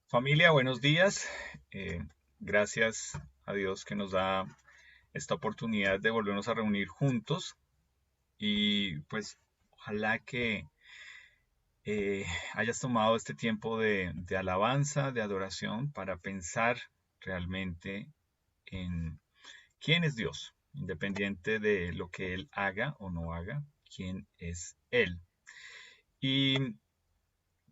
Familia, buenos días. Eh, Gracias a Dios que nos da esta oportunidad de volvernos a reunir juntos y pues ojalá que hayas tomado este tiempo de alabanza, de adoración para pensar realmente en quién es Dios, independiente de lo que Él haga o no haga, quién es Él. Y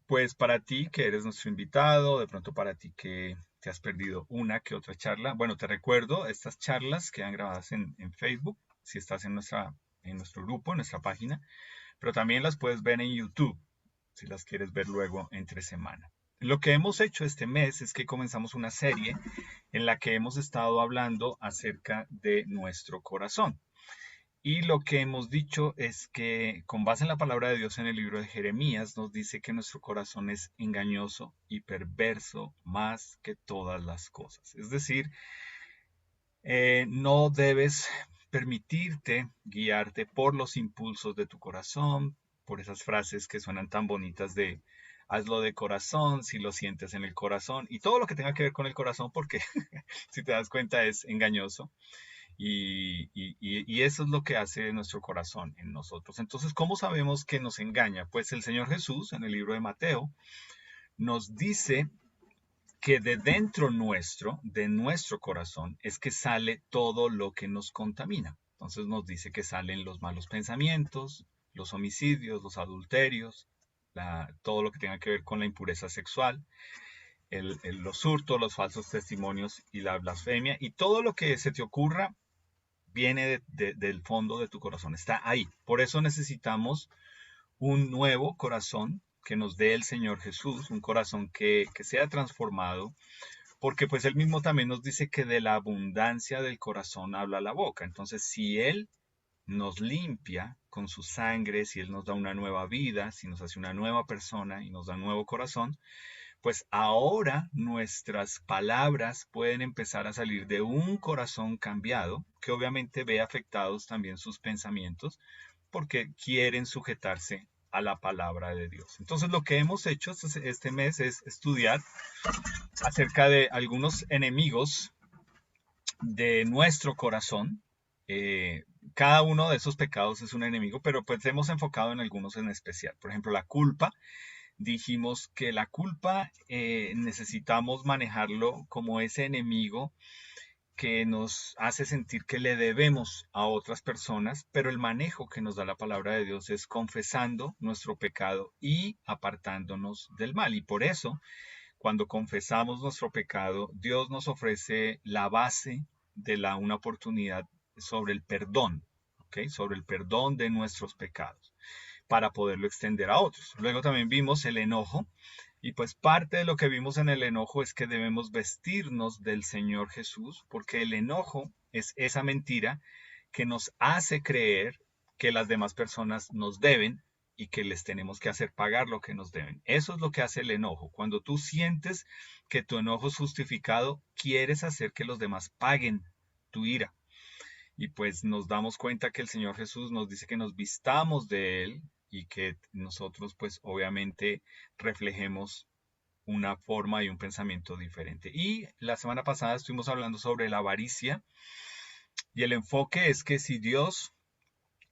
pues para ti que eres nuestro invitado, de pronto para ti que te has perdido una que otra charla, bueno, te recuerdo, estas charlas quedan grabadas en Facebook, si estás en nuestro grupo, en nuestra página, pero también las puedes ver en YouTube, si las quieres ver luego entre semana. Lo que hemos hecho este mes es que comenzamos una serie en la que hemos estado hablando acerca de nuestro corazón. Y lo que hemos dicho es que con base en la palabra de Dios en el libro de Jeremías nos dice que nuestro corazón es engañoso y perverso más que todas las cosas. Es decir, no debes permitirte guiarte por los impulsos de tu corazón, por esas frases que suenan tan bonitas de hazlo de corazón, si lo sientes en el corazón y todo lo que tenga que ver con el corazón, porque si te das cuenta es engañoso. Y eso es lo que hace nuestro corazón en nosotros. Entonces, ¿cómo sabemos que nos engaña? Pues el Señor Jesús, en el libro de Mateo, nos dice que de dentro nuestro, de nuestro corazón, es que sale todo lo que nos contamina. Entonces nos dice que salen los malos pensamientos, los homicidios, los adulterios, todo lo que tenga que ver con la impureza sexual, los hurtos, los falsos testimonios y la blasfemia, y todo lo que se te ocurra viene del fondo de tu corazón, está ahí. Por eso necesitamos un nuevo corazón que nos dé el Señor Jesús, un corazón que sea transformado, porque pues Él mismo también nos dice que de la abundancia del corazón habla la boca. Entonces, si Él nos limpia con su sangre, si Él nos da una nueva vida, si nos hace una nueva persona y nos da un nuevo corazón, pues ahora nuestras palabras pueden empezar a salir de un corazón cambiado, que obviamente ve afectados también sus pensamientos, porque quieren sujetarse a la palabra de Dios. Entonces lo que hemos hecho este mes es estudiar acerca de algunos enemigos de nuestro corazón. Eh, Cada uno de esos pecados es un enemigo, pero pues hemos enfocado en algunos en especial. Por ejemplo, la culpa. Dijimos que la culpa necesitamos manejarlo como ese enemigo que nos hace sentir que le debemos a otras personas, pero el manejo que nos da la palabra de Dios es confesando nuestro pecado y apartándonos del mal. Y por eso, cuando confesamos nuestro pecado, Dios nos ofrece la base de una oportunidad sobre el perdón, ¿ok? Sobre el perdón de nuestros pecados para poderlo extender a otros. Luego también vimos el enojo y pues parte de lo que vimos en el enojo es que debemos vestirnos del Señor Jesús porque el enojo es esa mentira que nos hace creer que las demás personas nos deben y que les tenemos que hacer pagar lo que nos deben. Eso es lo que hace el enojo. Cuando tú sientes que tu enojo es justificado, quieres hacer que los demás paguen tu ira. Y pues nos damos cuenta que el Señor Jesús nos dice que nos vistamos de Él y que nosotros pues obviamente reflejemos una forma y un pensamiento diferente. Y la semana pasada estuvimos hablando sobre la avaricia y el enfoque es que si Dios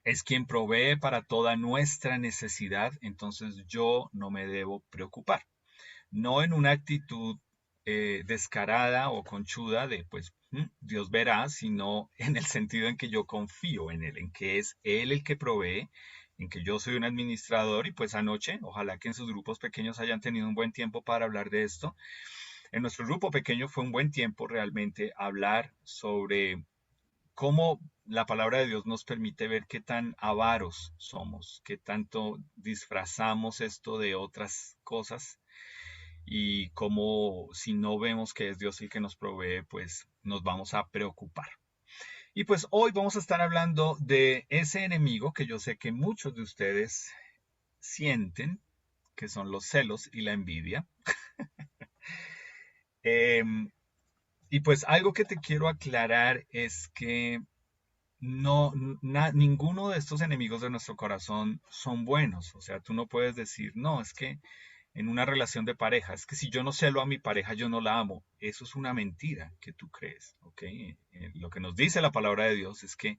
es quien provee para toda nuestra necesidad, entonces yo no me debo preocupar. No en una actitud descarada o conchuda de pues Dios verá, sino en el sentido en que yo confío en Él, en que es Él el que provee, en que yo soy un administrador y pues anoche, ojalá que en sus grupos pequeños hayan tenido un buen tiempo para hablar de esto. En nuestro grupo pequeño fue un buen tiempo realmente hablar sobre cómo la palabra de Dios nos permite ver qué tan avaros somos, qué tanto disfrazamos esto de otras cosas y cómo si no vemos que es Dios el que nos provee, pues nos vamos a preocupar. Y pues hoy vamos a estar hablando de ese enemigo que yo sé que muchos de ustedes sienten, que son los celos y la envidia. Eh, y pues algo que te quiero aclarar es que no, ninguno de estos enemigos de nuestro corazón son buenos. O sea, tú no puedes decir, no, es que en una relación de pareja. Es que si yo no celo a mi pareja, yo no la amo. Eso es una mentira que tú crees, ¿ok? Lo que nos dice la palabra de Dios es que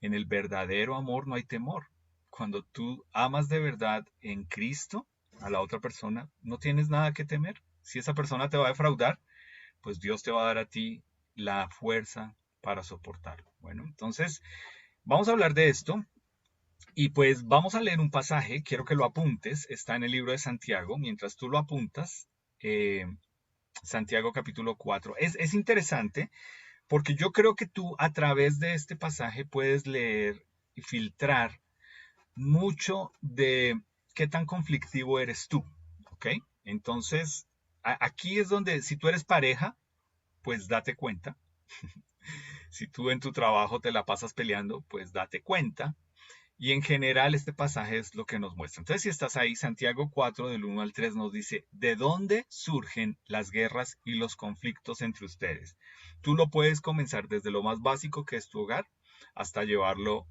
en el verdadero amor no hay temor. Cuando tú amas de verdad en Cristo a la otra persona, no tienes nada que temer. Si esa persona te va a defraudar, pues Dios te va a dar a ti la fuerza para soportarlo. Bueno, entonces vamos a hablar de esto y pues vamos a leer un pasaje, quiero que lo apuntes, está en el libro de Santiago, mientras tú lo apuntas, eh, Santiago capítulo 4. Es interesante porque yo creo que tú a través de este pasaje puedes leer y filtrar mucho de qué tan conflictivo eres tú, ¿ok? Entonces, aquí es donde si tú eres pareja, pues date cuenta. Si tú en tu trabajo te la pasas peleando, pues date cuenta. Y en general este pasaje es lo que nos muestra. Entonces, si estás ahí, Santiago 4 del 1 al 3 nos dice, ¿de dónde surgen las guerras y los conflictos entre ustedes? Tú lo puedes comenzar desde lo más básico que es tu hogar hasta llevarlo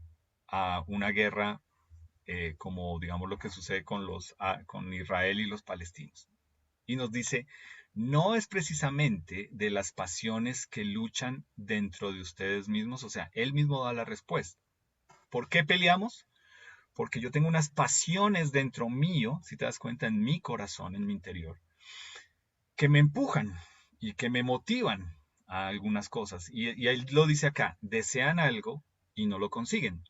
a una guerra como digamos lo que sucede con Israel y los palestinos. Y nos dice, no es precisamente de las pasiones que luchan dentro de ustedes mismos, o sea, él mismo da la respuesta. ¿Por qué peleamos? Porque yo tengo unas pasiones dentro mío, si te das cuenta, en mi corazón, en mi interior, que me empujan y que me motivan a algunas cosas. Y él lo dice acá, desean algo y no lo consiguen.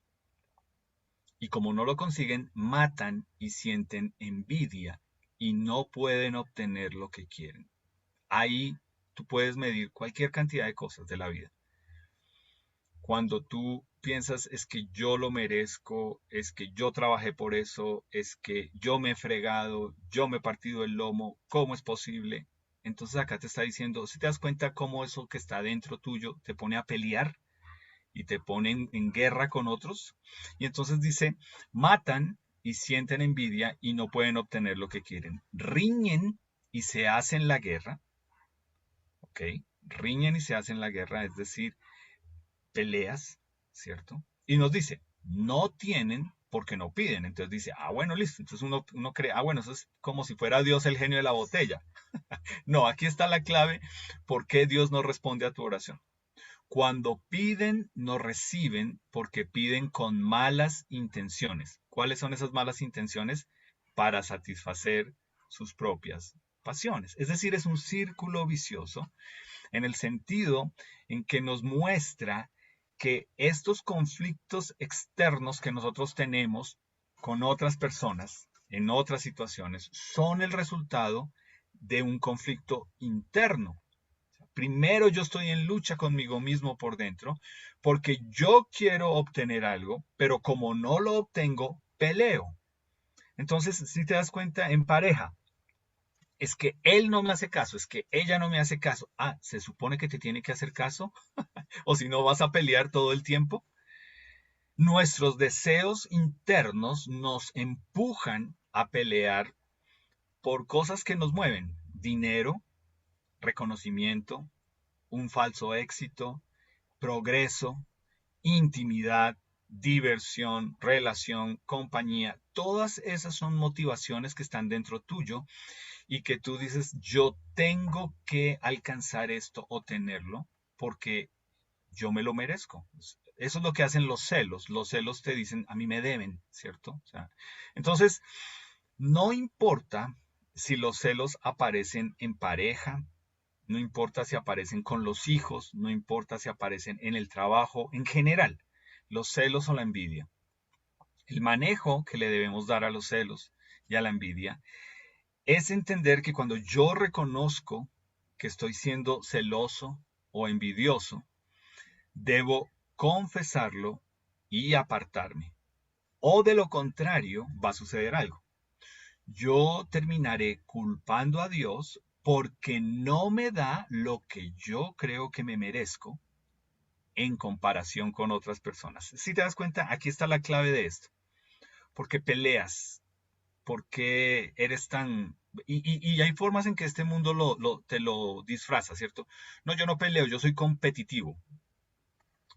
Y como no lo consiguen, matan y sienten envidia y no pueden obtener lo que quieren. Ahí tú puedes medir cualquier cantidad de cosas de la vida. Cuando tú piensas es que yo lo merezco, es que yo trabajé por eso, es que yo me he fregado, yo me he partido el lomo, ¿cómo es posible? Entonces acá te está diciendo, si te das cuenta cómo eso que está dentro tuyo te pone a pelear y te pone en guerra con otros. Y entonces dice, matan y sienten envidia y no pueden obtener lo que quieren. Riñen y se hacen la guerra, ¿ok? Riñen y se hacen la guerra, es decir, peleas, ¿cierto? Y nos dice, no tienen porque no piden. Entonces dice, ah, bueno, listo. Entonces uno cree, ah, bueno, eso es como si fuera Dios el genio de la botella. No, aquí está la clave por qué Dios no responde a tu oración. Cuando piden, no reciben porque piden con malas intenciones. ¿Cuáles son esas malas intenciones? Para satisfacer sus propias pasiones. Es decir, es un círculo vicioso en el sentido en que nos muestra que estos conflictos externos que nosotros tenemos con otras personas en otras situaciones son el resultado de un conflicto interno. Primero yo estoy en lucha conmigo mismo por dentro porque yo quiero obtener algo, pero como no lo obtengo, peleo. Entonces, si te das cuenta, en pareja, es que él no me hace caso, es que ella no me hace caso. Ah, se supone que te tiene que hacer caso, o si no vas a pelear todo el tiempo. Nuestros deseos internos nos empujan a pelear por cosas que nos mueven. Dinero, reconocimiento, un falso éxito, progreso, intimidad, diversión, relación, compañía. Todas esas son motivaciones que están dentro tuyo y que tú dices, yo tengo que alcanzar esto o tenerlo porque yo me lo merezco. Eso es lo que hacen los celos. Los celos te dicen, a mí me deben, ¿cierto? O sea, entonces, no importa si los celos aparecen en pareja, no importa si aparecen con los hijos, no importa si aparecen en el trabajo, en general, los celos o la envidia. El manejo que le debemos dar a los celos y a la envidia es entender que cuando yo reconozco que estoy siendo celoso o envidioso, debo confesarlo y apartarme. O de lo contrario, va a suceder algo. Yo terminaré culpando a Dios porque no me da lo que yo creo que me merezco en comparación con otras personas. Si te das cuenta, aquí está la clave de esto. Porque peleas, porque eres tan... Y hay formas en que este mundo te lo disfraza, ¿cierto? No, yo no peleo, yo soy competitivo.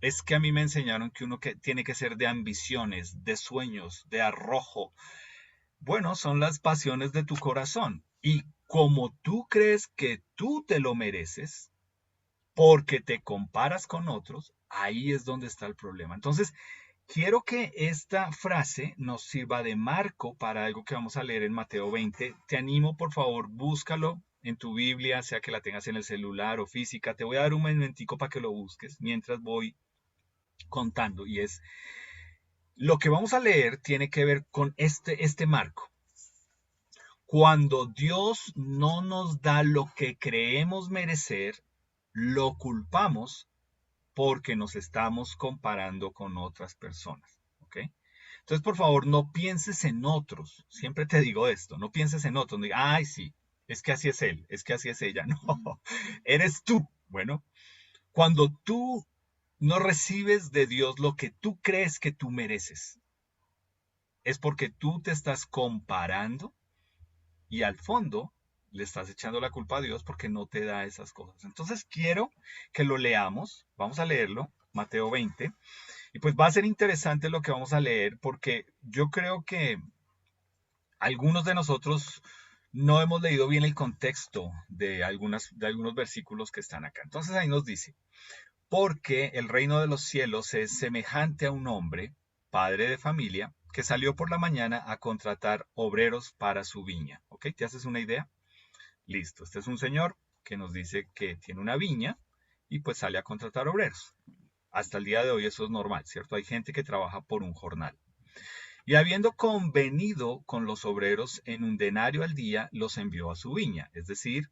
Es que a mí me enseñaron que uno que tiene que ser de ambiciones, de sueños, de arrojo, Bueno, son las pasiones de tu corazón. Y como tú crees que tú te lo mereces, porque te comparas con otros, ahí es donde está el problema. Entonces, quiero que esta frase nos sirva de marco para algo que vamos a leer en Mateo 20. Te animo, por favor, búscalo en tu Biblia, sea que la tengas en el celular o física. Te voy a dar un momentico para que lo busques mientras voy contando. Y es, lo que vamos a leer tiene que ver con este marco. Cuando Dios no nos da lo que creemos merecer, lo culpamos porque nos estamos comparando con otras personas. ¿Ok? Entonces, por favor, no pienses en otros. Siempre te digo esto, no pienses en otros. No digas, ay, sí, es que así es él, es que así es ella. No, eres tú. Bueno, cuando tú no recibes de Dios lo que tú crees que tú mereces, es porque tú te estás comparando y al fondo le estás echando la culpa a Dios porque no te da esas cosas. Entonces quiero que lo leamos. Vamos a leerlo, Mateo 20. Y pues va a ser interesante lo que vamos a leer porque yo creo que algunos de nosotros no hemos leído bien el contexto de algunos versículos que están acá. Entonces ahí nos dice, porque el reino de los cielos es semejante a un hombre, padre de familia, que salió por la mañana a contratar obreros para su viña. ¿Ok? ¿Te haces una idea? Listo. Este es un señor que nos dice que tiene una viña y pues sale a contratar obreros. Hasta el día de hoy eso es normal, ¿cierto? Hay gente que trabaja por un jornal. Y habiendo convenido con los obreros en un denario al día, los envió a su viña. Es decir,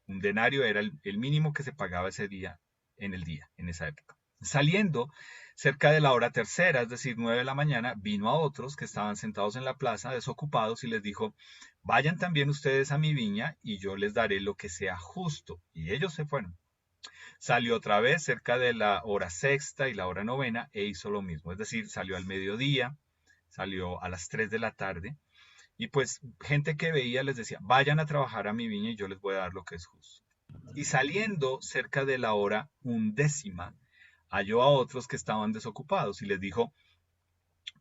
un denario era el mínimo que se pagaba ese día, en esa época. Saliendo cerca de la hora tercera, es decir, 9 de la mañana, vino a otros que estaban sentados en la plaza, desocupados, y les dijo, vayan también ustedes a mi viña y yo les daré lo que sea justo. Y ellos se fueron. Salió otra vez cerca de la hora sexta y la hora novena e hizo lo mismo. Es decir, salió al mediodía, salió a las 3 de la tarde y pues gente que veía les decía, vayan a trabajar a mi viña y yo les voy a dar lo que es justo. Y saliendo cerca de la hora undécima, halló a otros que estaban desocupados y les dijo,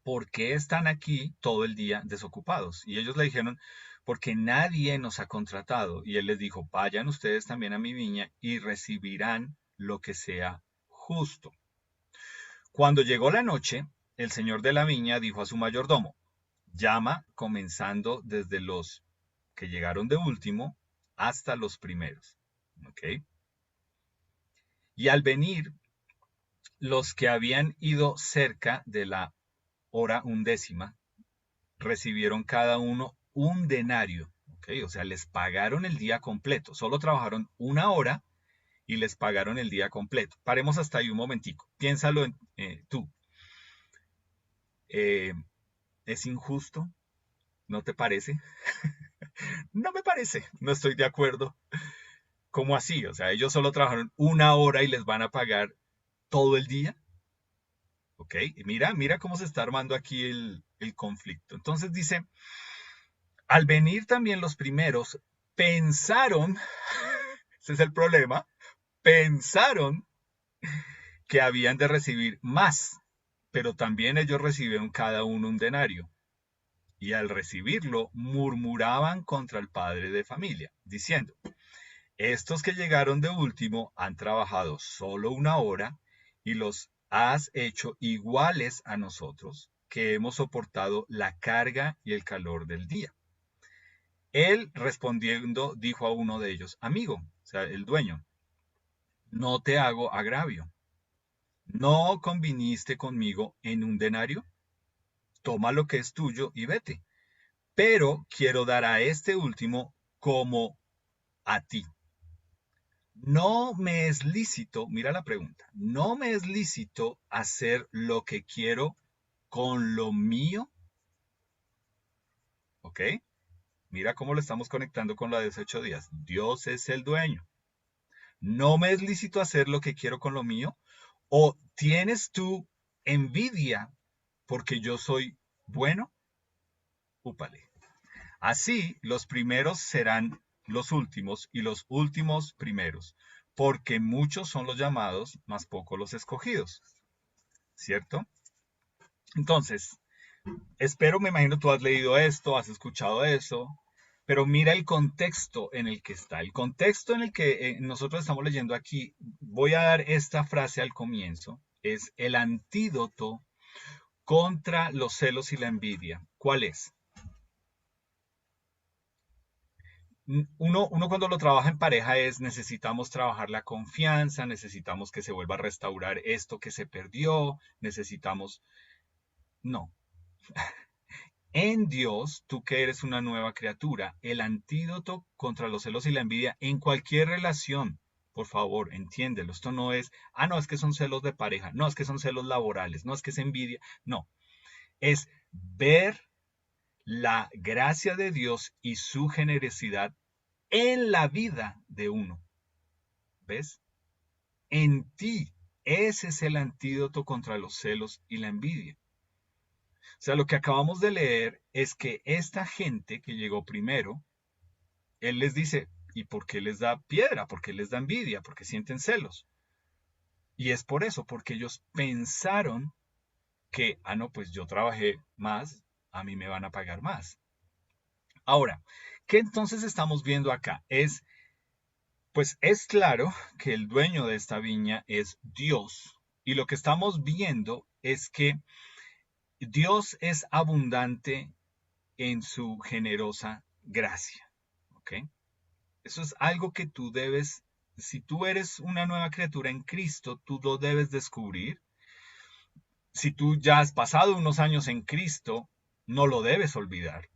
¿por qué están aquí todo el día desocupados? Y ellos le dijeron, porque nadie nos ha contratado. Y él les dijo, vayan ustedes también a mi viña y recibirán lo que sea justo. Cuando llegó la noche, el señor de la viña dijo a su mayordomo, llama comenzando desde los que llegaron de último hasta los primeros. ¿Ok? Y al venir los que habían ido cerca de la hora undécima, recibieron cada uno un denario. ¿Ok? O sea, les pagaron el día completo. Solo trabajaron una hora y les pagaron el día completo. Paremos hasta ahí un momentico. Piénsalo tú. Eh, ¿Es injusto? ¿No te parece? No me parece. No estoy de acuerdo. ¿Cómo así? O sea, ellos solo trabajaron una hora y les van a pagar todo el día. ¿Ok? Y mira cómo se está armando aquí el conflicto. Entonces dice, al venir también los primeros, pensaron, ese es el problema, pensaron que habían de recibir más, pero también ellos recibieron cada uno un denario. Y al recibirlo, murmuraban contra el padre de familia, diciendo, estos que llegaron de último han trabajado solo una hora y los has hecho iguales a nosotros, que hemos soportado la carga y el calor del día. Él respondiendo dijo a uno de ellos, amigo, o sea, el dueño, no te hago agravio. ¿No conviniste conmigo en un denario? Toma lo que es tuyo y vete. Pero quiero dar a este último como a ti. No me es lícito, mira la pregunta, no me es lícito hacer lo que quiero con lo mío. ¿Ok? Mira cómo lo estamos conectando con la de los 8 días. Dios es el dueño. No me es lícito hacer lo que quiero con lo mío. ¿O tienes tú envidia porque yo soy bueno? Úpale. Así los primeros serán los últimos y los últimos primeros, porque muchos son los llamados, más pocos los escogidos. ¿Cierto? Entonces, Espero, me imagino tú has leído esto, has escuchado eso, pero mira el contexto en el que está. El contexto en el que nosotros estamos leyendo aquí, voy a dar esta frase al comienzo, es el antídoto contra los celos y la envidia. ¿Cuál es? Uno cuando lo trabaja en pareja es necesitamos trabajar la confianza, necesitamos que se vuelva a restaurar esto que se perdió, necesitamos... No, en Dios, tú que eres una nueva criatura, el antídoto contra los celos y la envidia en cualquier relación, por favor, entiéndelo. Esto no es, no, es que son celos de pareja, no, es que son celos laborales, no, es que es envidia. No, es ver la gracia de Dios y su generosidad en la vida de uno. ¿Ves? En ti. Ese es el antídoto contra los celos y la envidia. O sea, lo que acabamos de leer es que esta gente que llegó primero, él les dice, ¿y por qué les da piedra? ¿Por qué les da envidia? ¿Por qué sienten celos? Y es por eso, porque ellos pensaron que, no, pues yo trabajé más, a mí me van a pagar más. Ahora, ¿qué entonces estamos viendo acá? Pues es claro que el dueño de esta viña es Dios. Y lo que estamos viendo es que Dios es abundante en su generosa gracia. ¿Ok? Eso es algo que tú debes, si tú eres una nueva criatura en Cristo, tú lo debes descubrir. Si tú ya has pasado unos años en Cristo, no lo debes olvidar.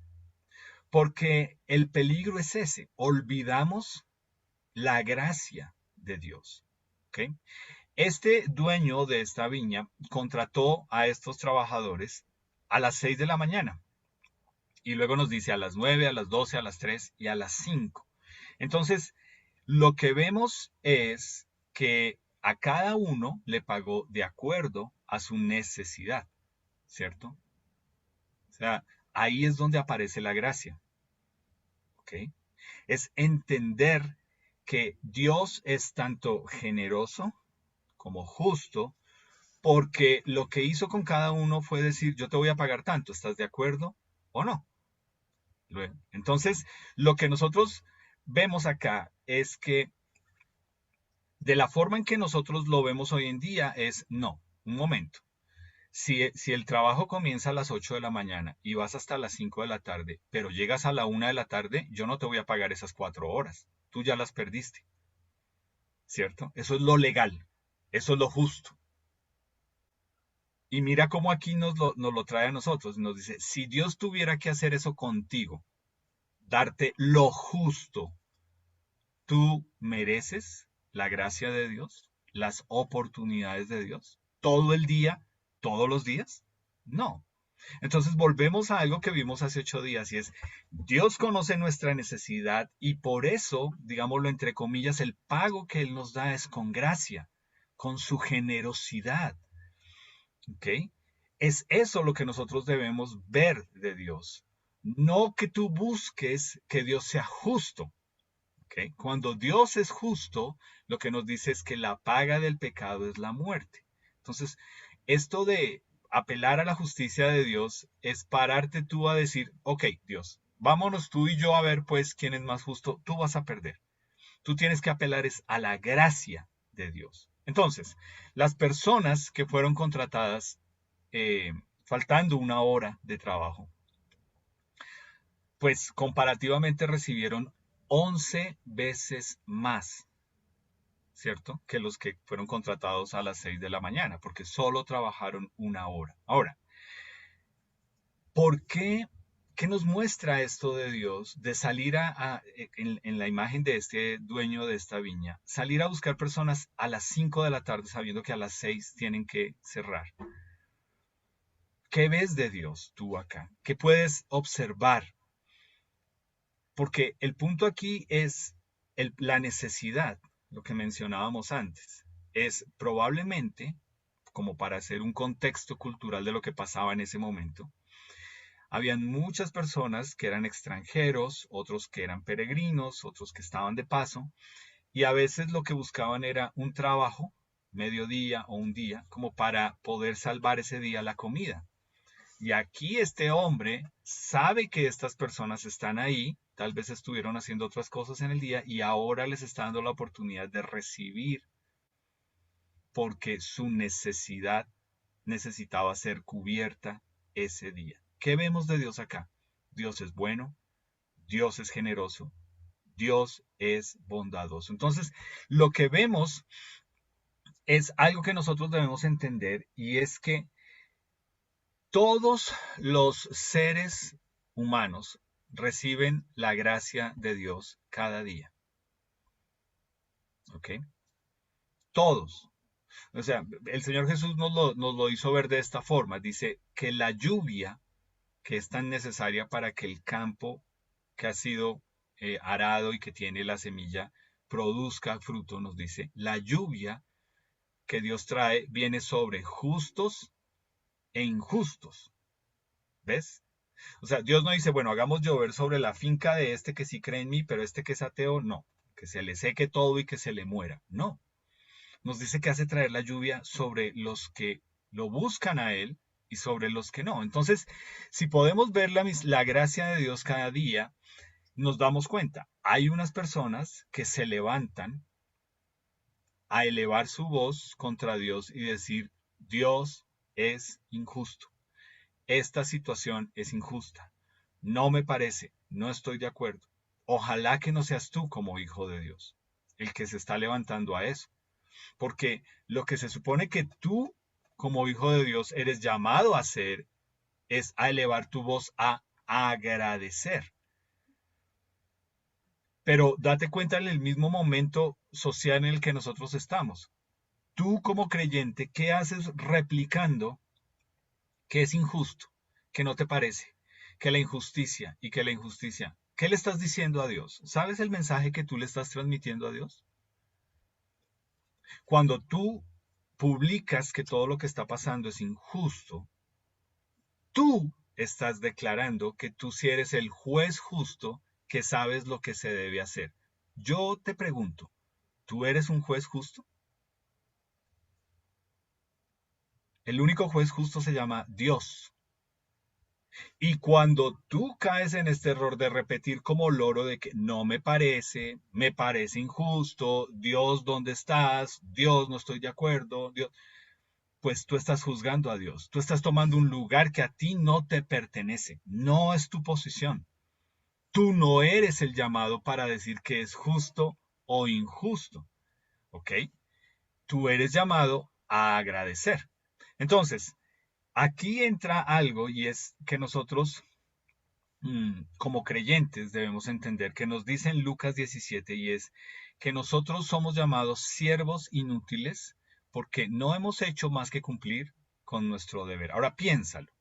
Porque el peligro es ese, olvidamos la gracia de Dios. ¿Ok? Este dueño de esta viña contrató a estos trabajadores a las 6 de la mañana y luego nos dice a las 9, a las 12, a las 3 y a las 5. Entonces, lo que vemos es que a cada uno le pagó de acuerdo a su necesidad, ¿cierto? O sea, ahí es donde aparece la gracia, ¿ok? Es entender que Dios es tanto generoso como justo, porque lo que hizo con cada uno fue decir, yo te voy a pagar tanto, ¿estás de acuerdo o no? Entonces, lo que nosotros vemos acá es que de la forma en que nosotros lo vemos hoy en día es, no, un momento. Si el trabajo comienza a las 8 de la mañana y vas hasta las 5 de la tarde, pero llegas a la 1 de la tarde, yo no te voy a pagar esas 4 horas. Tú ya las perdiste, ¿cierto? Eso es lo legal, eso es lo justo. Y mira cómo aquí nos lo trae a nosotros. Nos dice, si Dios tuviera que hacer eso contigo, darte lo justo, ¿tú mereces la gracia de Dios? ¿Las oportunidades de Dios? ¿Todo el día? ¿Todos los días? No. Entonces volvemos a algo que vimos hace 8 días y es, Dios conoce nuestra necesidad y por eso, digámoslo entre comillas, el pago que Él nos da es con gracia, con su generosidad. ¿Ok? Es eso lo que nosotros debemos ver de Dios. No que tú busques que Dios sea justo. ¿Ok? Cuando Dios es justo, lo que nos dice es que la paga del pecado es la muerte. Entonces, esto de apelar a la justicia de Dios es pararte tú a decir, ok, Dios, vámonos tú y yo a ver pues quién es más justo, tú vas a perder. Tú tienes que apelar es a la gracia de Dios. Entonces, las personas que fueron contratadas eh, faltando una hora de trabajo, pues comparativamente recibieron 11 veces más, ¿cierto? Que los que fueron contratados a las 6 de la mañana, porque solo trabajaron una hora. Ahora, ¿por qué? ¿Qué nos muestra esto de Dios? De salir en la imagen de este dueño de esta viña, salir a buscar personas a las 5 de la tarde sabiendo que a las 6 tienen que cerrar. ¿Qué ves de Dios tú acá? ¿Qué puedes observar? Porque el punto aquí es la necesidad, lo que mencionábamos antes. Es probablemente, como para hacer un contexto cultural de lo que pasaba en ese momento, habían muchas personas que eran extranjeros, otros que eran peregrinos, otros que estaban de paso, y a veces lo que buscaban era un trabajo, mediodía o un día, como para poder salvar ese día la comida. Y aquí este hombre sabe que estas personas están ahí, tal vez estuvieron haciendo otras cosas en el día y ahora les está dando la oportunidad de recibir porque su necesidad necesitaba ser cubierta ese día. ¿Qué vemos de Dios acá? Dios es bueno, Dios es generoso, Dios es bondadoso. Entonces, lo que vemos es algo que nosotros debemos entender y es que todos los seres humanos reciben la gracia de Dios cada día. ¿Ok? Todos. O sea, el Señor Jesús nos lo hizo ver de esta forma. Dice que la lluvia que es tan necesaria para que el campo que ha sido arado y que tiene la semilla produzca fruto, nos dice, la lluvia que Dios trae viene sobre justos e injustos. ¿Ves? O sea, Dios no dice, bueno, hagamos llover sobre la finca de este que sí cree en mí, pero este que es ateo, no. Que se le seque todo y que se le muera. No. Nos dice que hace traer la lluvia sobre los que lo buscan a Él y sobre los que no. Entonces, si podemos ver la gracia de Dios cada día, nos damos cuenta. Hay unas personas que se levantan a elevar su voz contra Dios y decir, Dios es injusto. Esta situación es injusta. No me parece, no estoy de acuerdo. Ojalá que no seas tú como hijo de Dios el que se está levantando a eso. Porque lo que se supone que tú como hijo de Dios eres llamado a hacer es a elevar tu voz a agradecer. Pero date cuenta en el mismo momento social en el que nosotros estamos. Tú como creyente, ¿qué haces replicando que es injusto, que no te parece, que la injusticia y que la injusticia? ¿Qué le estás diciendo a Dios? ¿Sabes el mensaje que tú le estás transmitiendo a Dios? Cuando tú publicas que todo lo que está pasando es injusto, tú estás declarando que tú sí eres el juez justo que sabes lo que se debe hacer. Yo te pregunto, ¿tú eres un juez justo? El único juez justo se llama Dios. Y cuando tú caes en este error de repetir como loro de que no me parece injusto, Dios, ¿dónde estás? Dios, no estoy de acuerdo, Dios, pues tú estás juzgando a Dios. Tú estás tomando un lugar que a ti no te pertenece. No es tu posición. Tú no eres el llamado para decir que es justo o injusto. ¿Ok? Tú eres llamado a agradecer. Entonces, aquí entra algo y es que nosotros como creyentes debemos entender que nos dice en Lucas 17 y es que nosotros somos llamados siervos inútiles porque no hemos hecho más que cumplir con nuestro deber. Ahora piénsalo.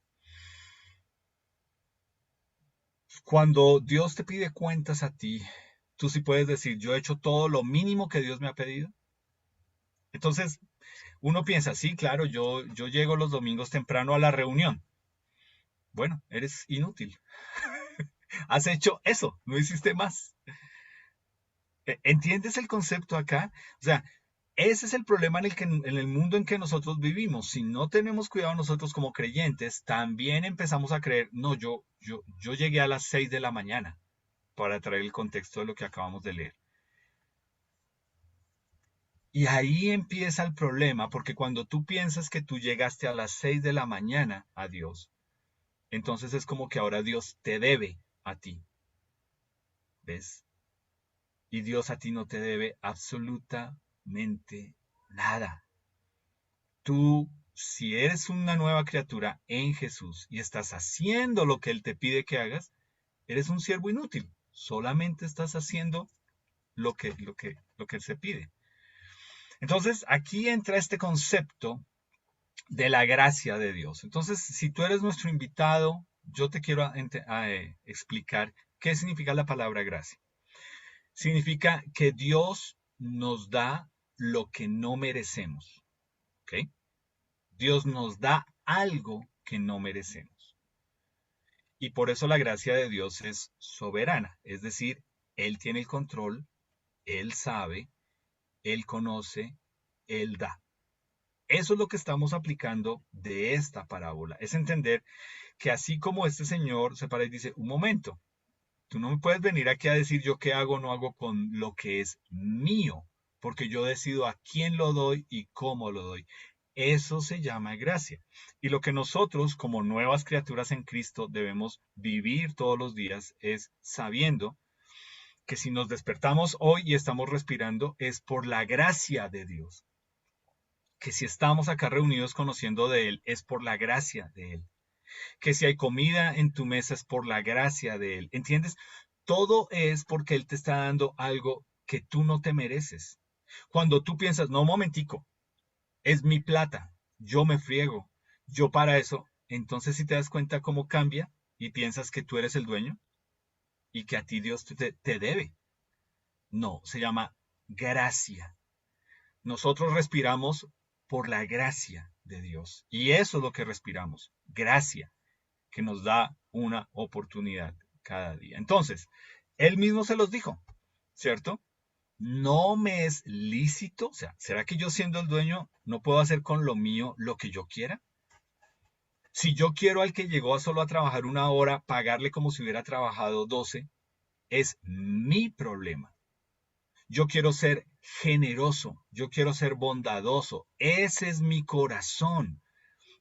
Cuando Dios te pide cuentas a ti, tú sí puedes decir, yo he hecho todo lo mínimo que Dios me ha pedido. Entonces, uno piensa, sí, claro, yo llego los domingos temprano a la reunión. Bueno, eres inútil. Has hecho eso, no hiciste más. ¿Entiendes el concepto acá? O sea, ese es el problema en el mundo en que nosotros vivimos. Si no tenemos cuidado nosotros como creyentes, también empezamos a creer, no, yo llegué a las 6 de la mañana, para traer el contexto de lo que acabamos de leer. Y ahí empieza el problema, porque cuando tú piensas que tú llegaste a las 6 de la mañana a Dios, entonces es como que ahora Dios te debe a ti. ¿Ves? Y Dios a ti no te debe absolutamente nada. Tú, si eres una nueva criatura en Jesús y estás haciendo lo que Él te pide que hagas, eres un siervo inútil. Solamente estás haciendo lo que Él se pide. Entonces, aquí entra este concepto de la gracia de Dios. Entonces, si tú eres nuestro invitado, yo te quiero explicar qué significa la palabra gracia. Significa que Dios nos da lo que no merecemos. ¿Ok? Dios nos da algo que no merecemos. Y por eso la gracia de Dios es soberana. Es decir, Él tiene el control, Él sabe, Él conoce, Él da. Eso es lo que estamos aplicando de esta parábola. Es entender que así como este señor se para y dice, un momento, tú no me puedes venir aquí a decir yo qué hago o no hago con lo que es mío, porque yo decido a quién lo doy y cómo lo doy. Eso se llama gracia. Y lo que nosotros como nuevas criaturas en Cristo debemos vivir todos los días es sabiendo que si nos despertamos hoy y estamos respirando es por la gracia de Dios. Que si estamos acá reunidos conociendo de Él es por la gracia de Él. Que si hay comida en tu mesa es por la gracia de Él. ¿Entiendes? Todo es porque Él te está dando algo que tú no te mereces. Cuando tú piensas, no, un momentico, es mi plata, yo me friego, yo para eso, entonces si te das cuenta cómo cambia y piensas que tú eres el dueño y que a ti Dios te debe. No, se llama gracia. Nosotros respiramos por la gracia de Dios. Y eso es lo que respiramos, gracia, que nos da una oportunidad cada día. Entonces, él mismo se los dijo, ¿cierto? No me es lícito, o sea, ¿será que yo siendo el dueño no puedo hacer con lo mío lo que yo quiera? Si yo quiero al que llegó solo a trabajar una hora, pagarle como si hubiera trabajado 12, es mi problema. Yo quiero ser generoso, yo quiero ser bondadoso. Ese es mi corazón.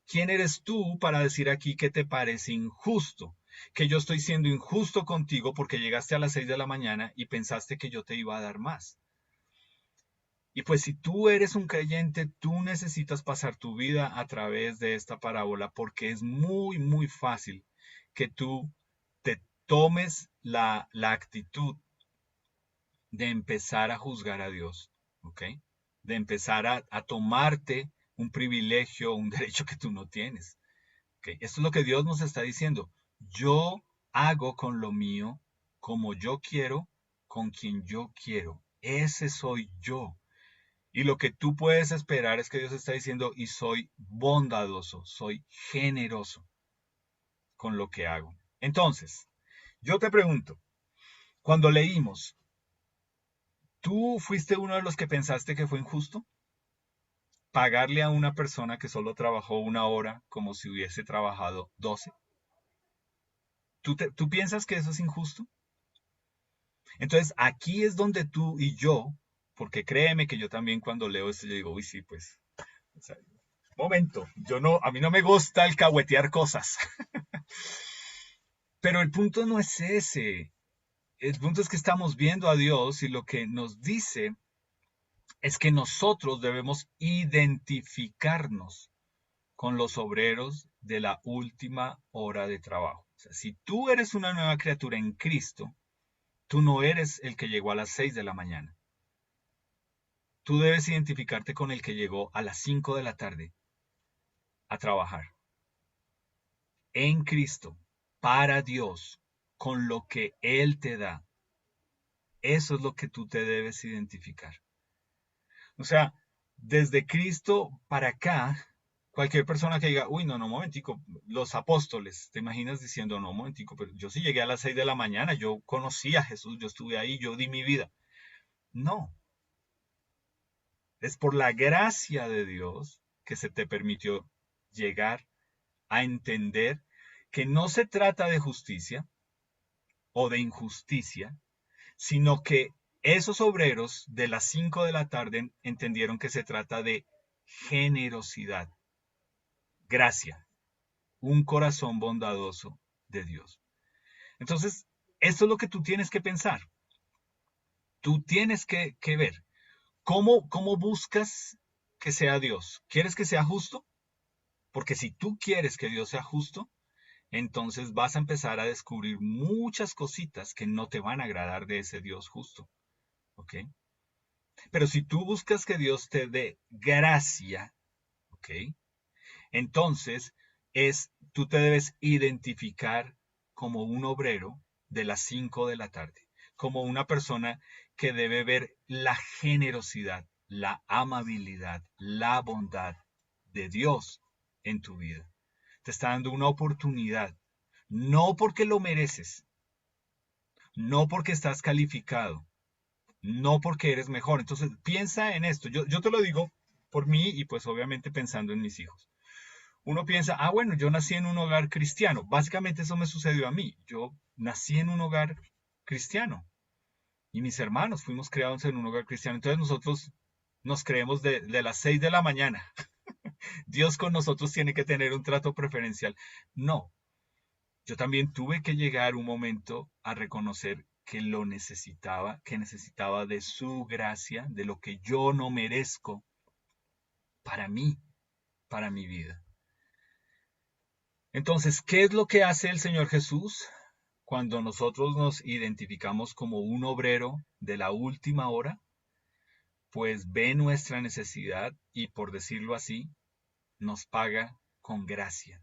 ¿Quién eres tú para decir aquí que te parece injusto? Que yo estoy siendo injusto contigo porque llegaste a las 6 de la mañana y pensaste que yo te iba a dar más. Y pues si tú eres un creyente, tú necesitas pasar tu vida a través de esta parábola porque es muy, muy fácil que tú te tomes la actitud de empezar a juzgar a Dios, ¿ok? De empezar a tomarte un privilegio, un derecho que tú no tienes. ¿Ok? Esto es lo que Dios nos está diciendo. Yo hago con lo mío como yo quiero, con quien yo quiero. Ese soy yo. Y lo que tú puedes esperar es que Dios está diciendo, y soy bondadoso, soy generoso con lo que hago. Entonces, yo te pregunto, cuando leímos, ¿tú fuiste uno de los que pensaste que fue injusto pagarle a una persona que solo trabajó una hora como si hubiese trabajado 12? ¿Tú piensas que eso es injusto? Entonces, aquí es donde tú y yo, porque créeme que yo también cuando leo esto, yo digo, uy, sí, pues, o sea, momento, yo no, a mí no me gusta el cahuetear cosas, pero el punto no es ese. El punto es que estamos viendo a Dios y lo que nos dice es que nosotros debemos identificarnos con los obreros de la última hora de trabajo. O sea, si tú eres una nueva criatura en Cristo, tú no eres el que llegó a las 6 de la mañana. Tú debes identificarte con el que llegó a las 5 de la tarde a trabajar en Cristo, para Dios, con lo que Él te da. Eso es lo que tú te debes identificar. O sea, desde Cristo para acá, cualquier persona que diga, uy, no, no, momentico, los apóstoles, te imaginas diciendo, no, momentico, pero yo sí llegué a las 6 de la mañana, yo conocí a Jesús, yo estuve ahí, yo di mi vida. No, es por la gracia de Dios que se te permitió llegar a entender que no se trata de justicia o de injusticia, sino que esos obreros de las 5 de la tarde entendieron que se trata de generosidad, gracia, un corazón bondadoso de Dios. Entonces, esto es lo que tú tienes que pensar. Tú tienes que ver cómo buscas que sea Dios. ¿Quieres que sea justo? Porque si tú quieres que Dios sea justo, entonces vas a empezar a descubrir muchas cositas que no te van a agradar de ese Dios justo. ¿Ok? Pero si tú buscas que Dios te dé gracia, ¿ok? Entonces tú te debes identificar como un obrero de las 5 de la tarde, como una persona que debe ver la generosidad, la amabilidad, la bondad de Dios en tu vida. Te está dando una oportunidad, no porque lo mereces, no porque estás calificado, no porque eres mejor. Entonces piensa en esto. Yo te lo digo por mí y pues obviamente pensando en mis hijos. Uno piensa, ah, bueno, yo nací en un hogar cristiano. Básicamente eso me sucedió a mí. Yo nací en un hogar cristiano y mis hermanos fuimos criados en un hogar cristiano. Entonces nosotros nos creemos de las 6 de la mañana. Dios con nosotros tiene que tener un trato preferencial. No, yo también tuve que llegar un momento a reconocer que lo necesitaba, que necesitaba de su gracia, de lo que yo no merezco para mí, para mi vida. Entonces, ¿qué es lo que hace el Señor Jesús cuando nosotros nos identificamos como un obrero de la última hora? Pues ve nuestra necesidad y, por decirlo así, nos paga con gracia.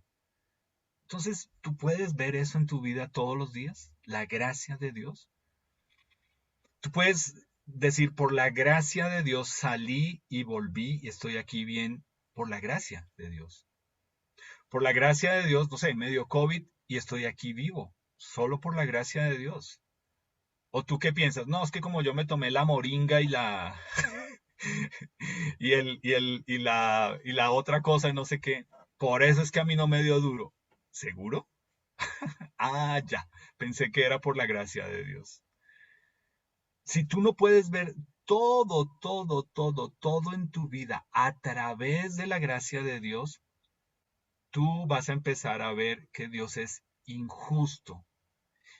Entonces, ¿tú puedes ver eso en tu vida todos los días? La gracia de Dios. Tú puedes decir, por la gracia de Dios salí y volví y estoy aquí bien por la gracia de Dios. Por la gracia de Dios, no sé, me dio COVID y estoy aquí vivo, solo por la gracia de Dios. ¿O tú qué piensas? No, es que como yo me tomé la moringa y la y la otra cosa, no sé qué, por eso es que a mí no me dio duro. ¿Seguro? Ah, ya. Pensé que era por la gracia de Dios. Si tú no puedes ver todo en tu vida a través de la gracia de Dios, tú vas a empezar a ver que Dios es injusto.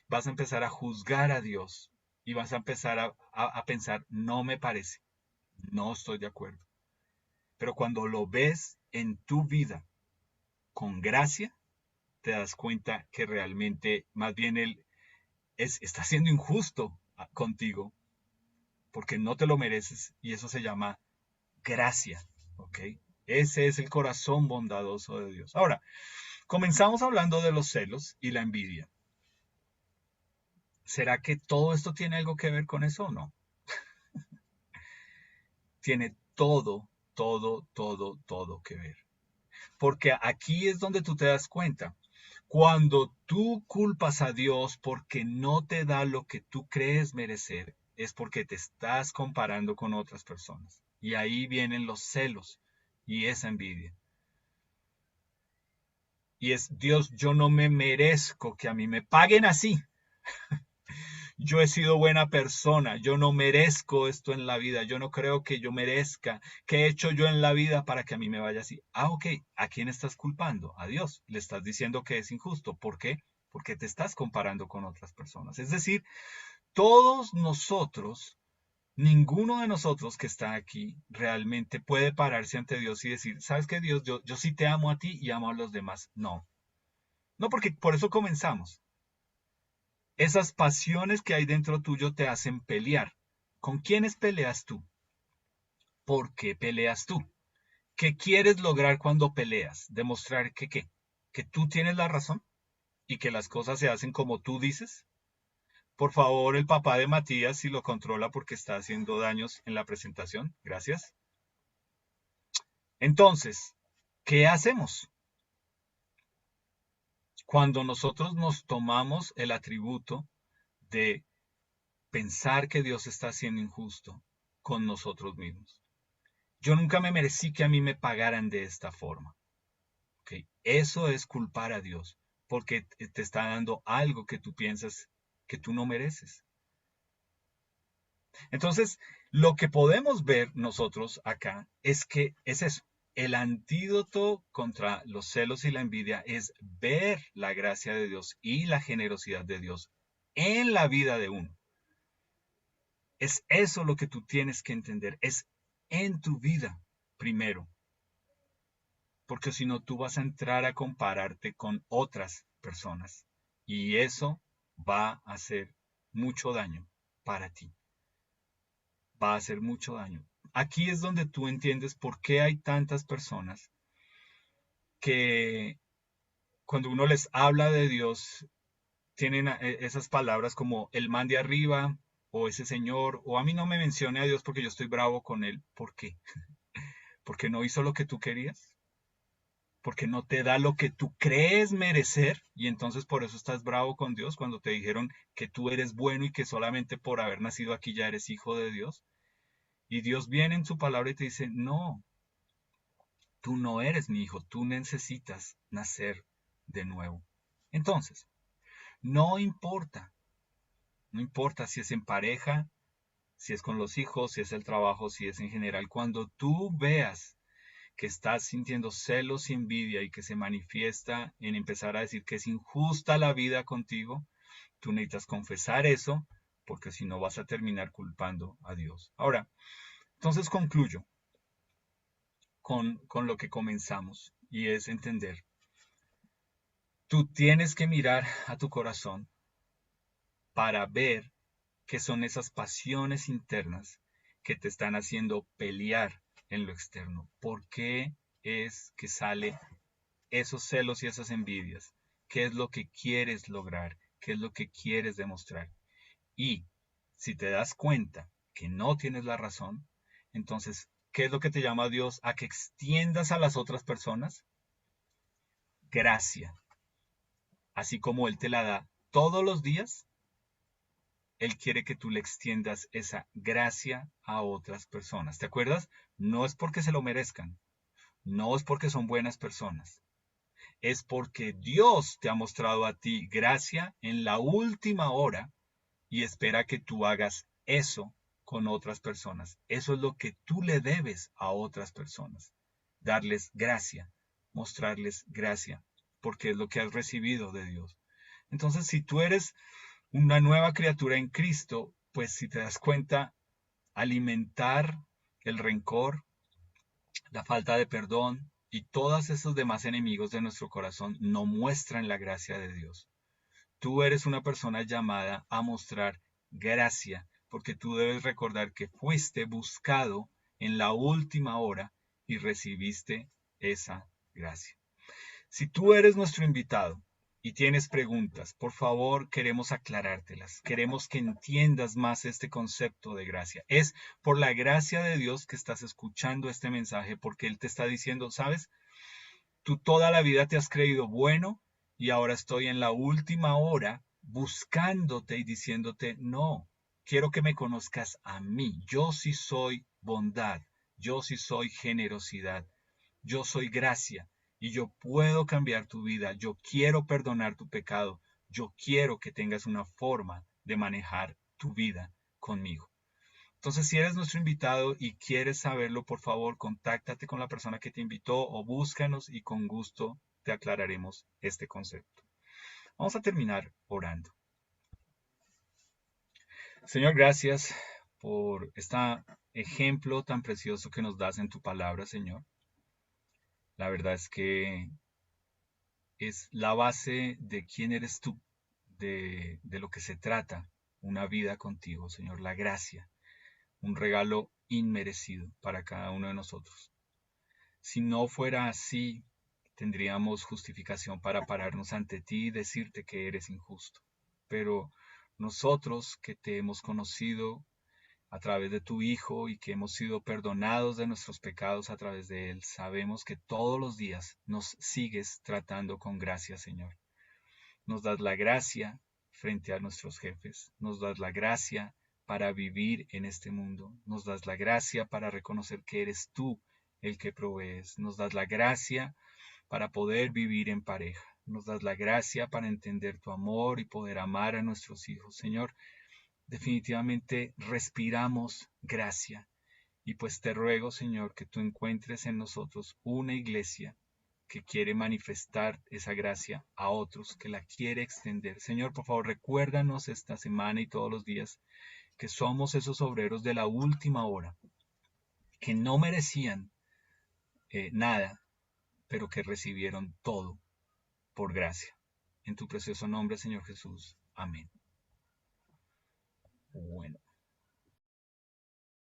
Vas a empezar a juzgar a Dios y vas a empezar a pensar, no me parece, no estoy de acuerdo. Pero cuando lo ves en tu vida con gracia, te das cuenta que realmente más bien Él está siendo injusto contigo porque no te lo mereces y eso se llama gracia, ¿ok? Ese es el corazón bondadoso de Dios. Ahora, comenzamos hablando de los celos y la envidia. ¿Será que todo esto tiene algo que ver con eso o no? Tiene todo que ver. Porque aquí es donde tú te das cuenta. Cuando tú culpas a Dios porque no te da lo que tú crees merecer, es porque te estás comparando con otras personas. Y ahí vienen los celos y esa envidia. Y es, Dios, yo no me merezco que a mí me paguen así. Yo he sido buena persona, yo no merezco esto en la vida, yo no creo que yo merezca, ¿qué he hecho yo en la vida para que a mí me vaya así? Ah, ok, ¿a quién estás culpando? A Dios, le estás diciendo que es injusto, ¿por qué? Porque te estás comparando con otras personas. Es decir, todos nosotros, ninguno de nosotros que está aquí realmente puede pararse ante Dios y decir, ¿sabes qué, Dios? Yo sí te amo a ti y amo a los demás. No, no, porque por eso comenzamos. Esas pasiones que hay dentro tuyo te hacen pelear. ¿Con quiénes peleas tú? ¿Por qué peleas tú? ¿Qué quieres lograr cuando peleas? ¿Demostrar que qué? ¿Que tú tienes la razón? ¿Y que las cosas se hacen como tú dices? Por favor, el papá de Matías, si lo controla porque está haciendo daños en la presentación. Gracias. Entonces, ¿qué hacemos? Cuando nosotros nos tomamos el atributo de pensar que Dios está siendo injusto con nosotros mismos. Yo nunca me merecí que a mí me pagaran de esta forma. ¿Okay? Eso es culpar a Dios, porque te está dando algo que tú piensas que tú no mereces. Entonces, lo que podemos ver nosotros acá es que es eso. El antídoto contra los celos y la envidia es ver la gracia de Dios y la generosidad de Dios en la vida de uno. Es eso lo que tú tienes que entender. Es en tu vida primero. Porque si no, tú vas a entrar a compararte con otras personas. Y eso va a hacer mucho daño para ti. Va a hacer mucho daño. Aquí es donde tú entiendes por qué hay tantas personas que cuando uno les habla de Dios, tienen esas palabras como el man de arriba o ese señor, o a mí no me mencione a Dios porque yo estoy bravo con él. ¿Por qué? Porque no hizo lo que tú querías, porque no te da lo que tú crees merecer y entonces por eso estás bravo con Dios cuando te dijeron que tú eres bueno y que solamente por haber nacido aquí ya eres hijo de Dios. Y Dios viene en su palabra y te dice, no, Tú no eres mi hijo, tú necesitas nacer de nuevo. Entonces, no importa, no importa si es en pareja, si es con los hijos, si es el trabajo, si es en general, cuando tú veas que estás sintiendo celos y envidia y que se manifiesta en empezar a decir que es injusta la vida contigo, tú necesitas confesar eso, porque si no vas a terminar culpando a Dios. Ahora, entonces concluyo con lo que comenzamos y es entender. Tú tienes que mirar a tu corazón para ver qué son esas pasiones internas que te están haciendo pelear en lo externo. ¿Por qué es que sale esos celos y esas envidias? ¿Qué es lo que quieres lograr? ¿Qué es lo que quieres demostrar? Y si te das cuenta que no tienes la razón, entonces, ¿qué es lo que te llama a Dios a que extiendas a las otras personas? Gracia. Así como Él te la da todos los días, Él quiere que tú le extiendas esa gracia a otras personas. ¿Te acuerdas? No es porque se lo merezcan, no es porque son buenas personas, es porque Dios te ha mostrado a ti gracia en la última hora y espera que tú hagas eso con otras personas. Eso es lo que tú le debes a otras personas. Darles gracia, mostrarles gracia, porque es lo que has recibido de Dios. Entonces, si tú eres una nueva criatura en Cristo, pues si te das cuenta, alimentar el rencor, la falta de perdón y todos esos demás enemigos de nuestro corazón no muestran la gracia de Dios. Tú eres una persona llamada a mostrar gracia, porque tú debes recordar que fuiste buscado en la última hora y recibiste esa gracia. Si tú eres nuestro invitado y tienes preguntas, por favor, queremos aclarártelas. Queremos que entiendas más este concepto de gracia. Es por la gracia de Dios que estás escuchando este mensaje, porque Él te está diciendo, ¿sabes? Tú toda la vida te has creído bueno y ahora estoy en la última hora buscándote y diciéndote, no, quiero que me conozcas a mí. Yo sí soy bondad, yo sí soy generosidad, yo soy gracia y yo puedo cambiar tu vida. Yo quiero perdonar tu pecado. Yo quiero que tengas una forma de manejar tu vida conmigo. Entonces, si eres nuestro invitado y quieres saberlo, por favor, contáctate con la persona que te invitó o búscanos y con gusto te aclararemos este concepto. Vamos a terminar orando. Señor, gracias por este ejemplo tan precioso que nos das en tu palabra, Señor. La verdad es que es la base de quién eres tú, de lo que se trata una vida contigo, Señor, la gracia, un regalo inmerecido para cada uno de nosotros. Si no fuera así, tendríamos justificación para pararnos ante ti y decirte que eres injusto. Pero nosotros que te hemos conocido a través de tu Hijo y que hemos sido perdonados de nuestros pecados a través de Él, sabemos que todos los días nos sigues tratando con gracia, Señor. Nos das la gracia frente a nuestros jefes, nos das la gracia para vivir en este mundo, nos das la gracia para reconocer que eres tú el que provees, nos das la gracia para poder vivir en pareja, nos das la gracia para entender tu amor y poder amar a nuestros hijos. Señor, definitivamente respiramos gracia y pues te ruego, Señor, que tú encuentres en nosotros una iglesia que quiere manifestar esa gracia a otros, que la quiere extender. Señor, por favor, recuérdanos esta semana y todos los días que somos esos obreros de la última hora, que no merecían nada, pero que recibieron todo por gracia. En tu precioso nombre, Señor Jesús. Amén. Bueno.